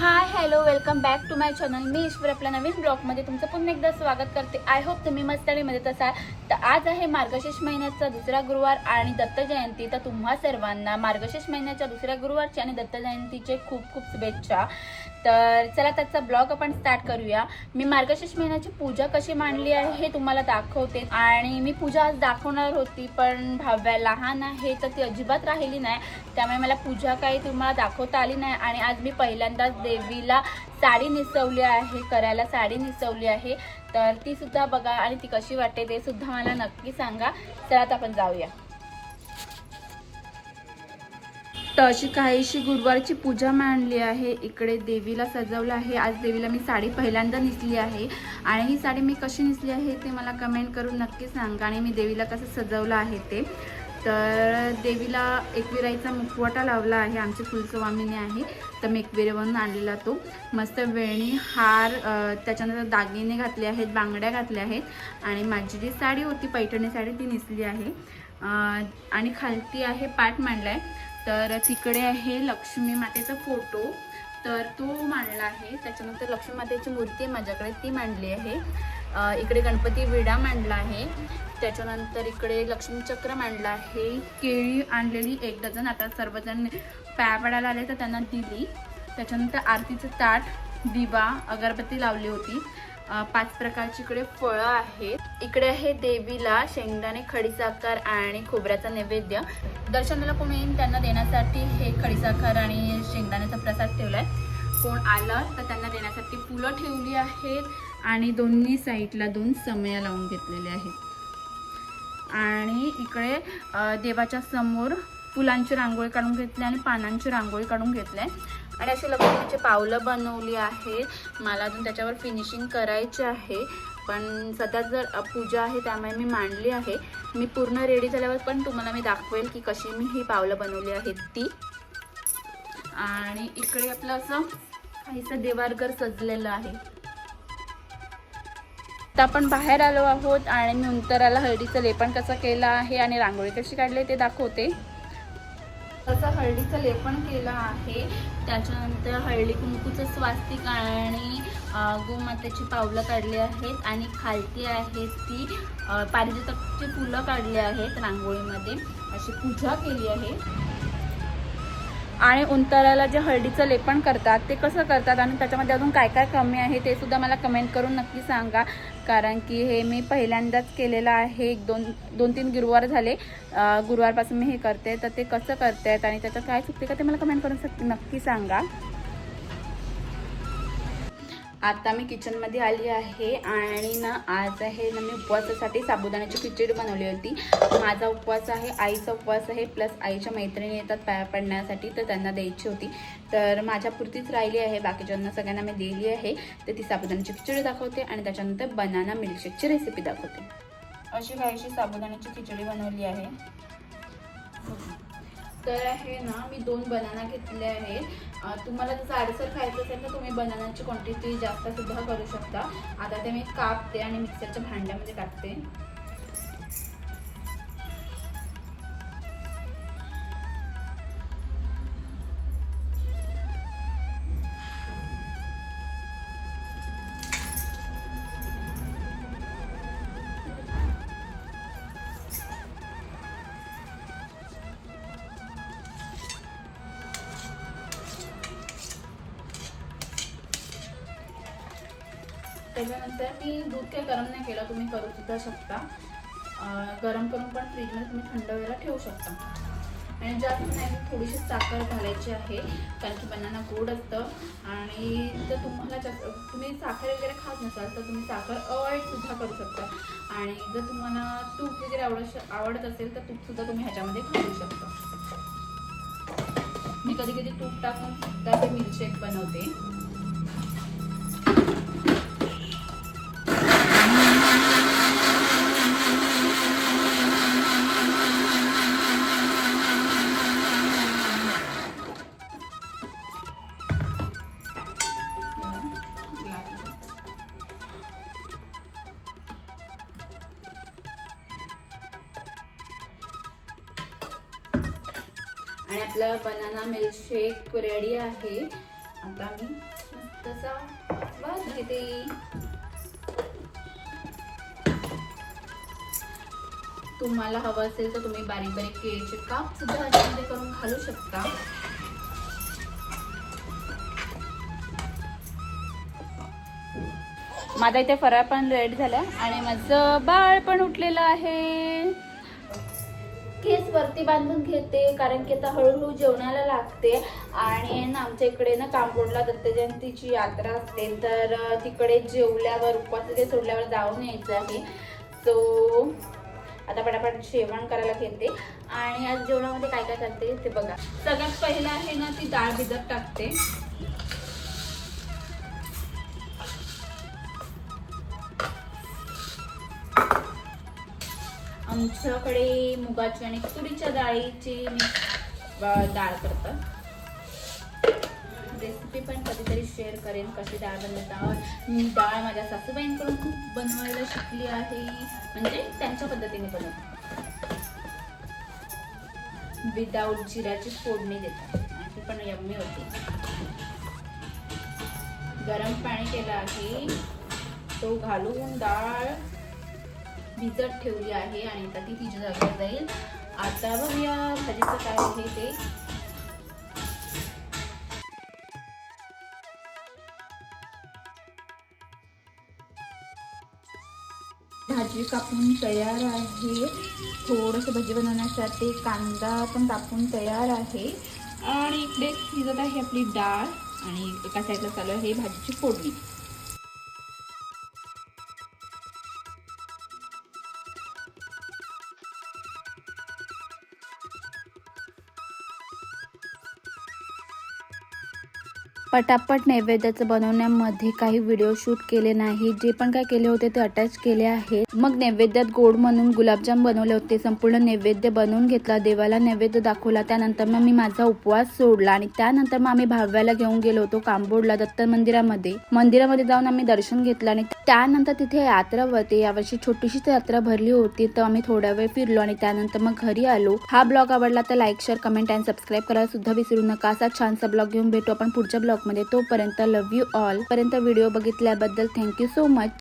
High hello welcome back to my channel. मी ईश्वर आपल्या नवीन ब्लॉगमध्ये तुमचं पुन्हा एकदा स्वागत करते। आय होप तुम्ही मस्त आणि मजेत असाल। तर आज आहे मार्गशीर्ष महिन्याचा दुसरा गुरुवार आणि दत्त जयंती। तर तुम्हा सर्वांना मार्गशीर्ष महिन्याच्या दुसऱ्या गुरुवारची आणि दत्त जयंतीचे खूप खूप शुभेच्छा। तर चला त्याचा ब्लॉग आपण स्टार्ट करूया। मी मार्गशीर्ष महिन्याची पूजा कशी मांडली आहे हे तुम्हाला दाखवते। आणि मी पूजा आज दाखवणार होती पण भाव्या लहान आहे तर ती अजिबात राहिली नाही, त्यामुळे मला पूजा काही तुम्हाला दाखवता आली नाही। आणि आज मी पहिल्यांदाच देवीला साडी नेसवली आहे, करायला साडी नेसवली आहे। तर ती सुद्धा बघा आणि ती कशी वाटते ते सुद्धा मला नक्की सांगा। चला आता आपण जाऊया। तर अशी काहीशी गुरुवारची पूजा मांडली आहे। इकडे देवीला सजवलं आहे। आज देवीला मी साडी पहिल्यांदा नेसली आहे आणि ही साडी मी कशी नेसली आहे ते मला कमेंट करून नक्की सांगा आणि मी देवीला कसं सजवलं आहे ते। तर देवीला एकविराईचा मुखवटा लावला आहे, आमची कुलस्वामिनी आहे तर मी एकविरेवरून आणलेला तो मस्त वेणी हार, त्याच्यानंतर दागिने घातले आहेत, बांगड्या घातल्या आहेत आणि माझी जी साडी होती पैठणी साडी ती नेसली आहे। आणि खालती आहे पाट मांडलाय। तर तिकडे आहे लक्ष्मी मातेचा फोटो, तर तो मांडला आहे। त्याच्यानंतर लक्ष्मी मातेची मूर्ती माझ्याकडे ती मांडली आहे। इकडे गणपती विडा मांडला आहे। त्याच्यानंतर इकडे लक्ष्मी चक्र मांडला आहे। केळी आणलेली 1 डझन, आता सर्वजण पाया पडायला आले तर त्यांना दिली। त्याच्यानंतर आरतीचं ताट, दिवा, अगरबत्ती लावली होती। 5 प्रकारची इकडे फळं आहेत। इकडे आहे देवीला शेंगदाणे, खडीसाखर आणि खोबऱ्याचा नैवेद्य। दर्शनाला कोण येईल त्यांना देण्यासाठी हे खडीसाखर आणि शेंगदाण्याचा प्रसाद ठेवलाय। कोण आलं तर त्यांना देण्यासाठी फुलं ठेवली आहेत आणि दोन्ही साईडला 2 समया लावून घेतलेले आहेत। आणि इकडे देवाच्या समोर फुलांची रांगोळी काढून घेतली आणि पानांची रांगोळी काढून घेतली आणि अशी लक्ष्मीची पावलं बनवली आहेत। मला अजून त्याच्यावर फिनिशिंग करायची आहे, पण सध्या जर पूजा आहे त्यामुळे मी मांडली आहे। मी पूर्ण रेडी झाल्यावर पण तुम्हाला मी दाखवेल की कशी मी ही पावलं बनवली आहेत ती। आणि इकडे आपलं असं काहीसं देवारघर सजलेलं आहे। तर आपण बाहेर आलो आहोत आणि मी उंतराला हळदीचं लेपन कसं केलं आहे आणि रांगोळी कशी काढली ते दाखवते। तसं हळदीचं लेपन केलं आहे। त्याच्यानंतर हळदी कुंकूचं स्वास्तिक आणि गोमातेची पावलं काढली आहेत आणि खालती आहेत ती पारिजातकची फुलं काढली आहेत रांगोळीमध्ये, अशी पूजा केली आहे। आणि उंतराला जे हळदीचं लेपन करतात ते कसं करतात आणि त्याच्यामध्ये अजून काय काय कमी आहे ते सुद्धा मला कमेंट करून नक्की सांगा, कारण की हे मी पहिल्यांदाच केलेलं आहे। 2-3 गुरुवार झाले, गुरुवारपासून मी हे करते। तर ते कसं करतायत आणि त्याच्यात काय चुकते का ते मला कमेंट करून नक्की सांगा। आता मी किचनमध्ये आली आहे आणि ना आज आहे ना मी उपवासासाठी साबुदाण्याची खिचडी बनवली होती। माझा उपवास आहे, आईचा उपवास आहे, प्लस आईच्या मैत्रिणी येतात पाया पडण्यासाठी तर त्यांना द्यायची होती। तर माझ्यापुरतीच राहिली आहे, बाकीच्यांना सगळ्यांना मी दिली आहे। तर ती साबुदाण्याची खिचडी दाखवते आणि त्याच्यानंतर बनाना मिल्कशेकची रेसिपी दाखवते। अशी काहीशी साबुदाण्याची खिचडी बनवली आहे। तर आहे ना मी 2 बनाना घेतले आहेत। तुम्हाला जर जाडसर खायचं असेल तर तुम्ही बनानाची क्वांटिटी जास्त सुद्धा करू शकता। आता ते मी कापते आणि मिक्सरच्या भांड्यामध्ये टाकते। त्याच्यानंतर मी दूध काही गरम नाही केलं, तुम्ही करू सुद्धा शकता। गरम करून पण फ्रीजमध्ये तुम्ही थंड व्हायला ठेवू शकता। आणि जास्त नाही, थोडीशी साखर घालायची आहे कारण की बनाना गोड असतं। आणि जर तुम्हाला तुम्ही साखर वगैरे खात नसाल तर तुम्ही साखर अवॉइड सुद्धा करू शकता। आणि जर तुम्हाला तूप वगैरे आवडत असेल तर तूप सुद्धा तुम्ही ह्याच्यामध्ये घालू शकता। मी कधी कधी तूप टाकून सुद्धा हे मिल्कशेक बनवते। आणि आपला बनाना मिल्कशेक रेडी आहे। आता मी तसा भात घेते. तुम्हाला हवं असेल तर तुम्ही बारीक बारीक केळीचे काप सुद्धा ह्याच्यामध्ये करून घालू शकता. माझा इथे फराळ पण रेडी झाला आणि माझं बाळ पण उठलेलं आहे. केस वरती बांधून घेते कारण की आता हळूहळू जेवणाला लागते. आणि ना आमच्या इकडे ना कांबोडला दत्त जयंतीची यात्रा असते, तर तिकडे जेवल्यावर उपवास ते सोडल्यावर जाऊन यायचं आहे. सो आता पटापट जेवण करायला घेते. आणि आज जेवणामध्ये काय काय करते ते बघा. सगळ्यात पहिलं आहे ना ती डाळ भिजत टाकते. आमच्याकडे मुगाची आणि तुरीच्या डाळीची डाळ करतात. रेसिपी पण कधीतरी शेअर करेन कशी डाळ बनवतात. मी डाळ माझ्या सासूबाईंकडून खूप बनवायला शिकली आहे, म्हणजे त्यांच्या पद्धतीने बनवते. विदाऊट जिऱ्याची फोडणी देतात आणि ती पण यम्मी होती. गरम पाणी केलं आहे, तो घालून डाळ भिजत ठेवली आहे आणि आता ती तिच्या जागेवर जाईल. आता बघूया भाजीचं काय आहे ते. भाजी कापून तयार आहे. थोडंसं भाजी बनवण्यासाठी कांदा पण कापून तयार आहे. आणि इकडे शिजत आहे आपली डाळ आणि एका साईडला चालू आहे भाजीची फोडणी. पटापट नैवेद्याचं बनवण्यामध्ये काही व्हिडिओ शूट केले नाही. जे पण काय केले होते ते अटॅच केले आहेत. मग नैवेद्यात गोड म्हणून गुलाबजाम बनवले होते. संपूर्ण नैवेद्य बनवून घेतला, देवाला नैवेद्य दाखवला. त्यानंतर मग मी माझा उपवास सोडला आणि त्यानंतर मग आम्ही भाव्याला घेऊन गेलो होतो कांबोडला दत्त मंदिरामध्ये जाऊन आम्ही दर्शन घेतलं. आणि त्यानंतर तिथे यात्रा होती. यावर्षी छोटीशीच यात्रा भरली होती, तर आम्ही थोडा वेळ फिरलो आणि त्यानंतर मग घरी आलो. हा ब्लॉग आवडला तर लाईक, शेअर, कमेंट आणि सबस्क्राईब करायला सुद्धा विसरू नका. असा छानसा ब्लॉग घेऊन भेटू आपण पुढच्या ब्लॉग मध्ये. तोपर्यंत लव्ह यू ऑल. पर्यंत व्हिडिओ बघितल्याबद्दल थँक्यू सो मच.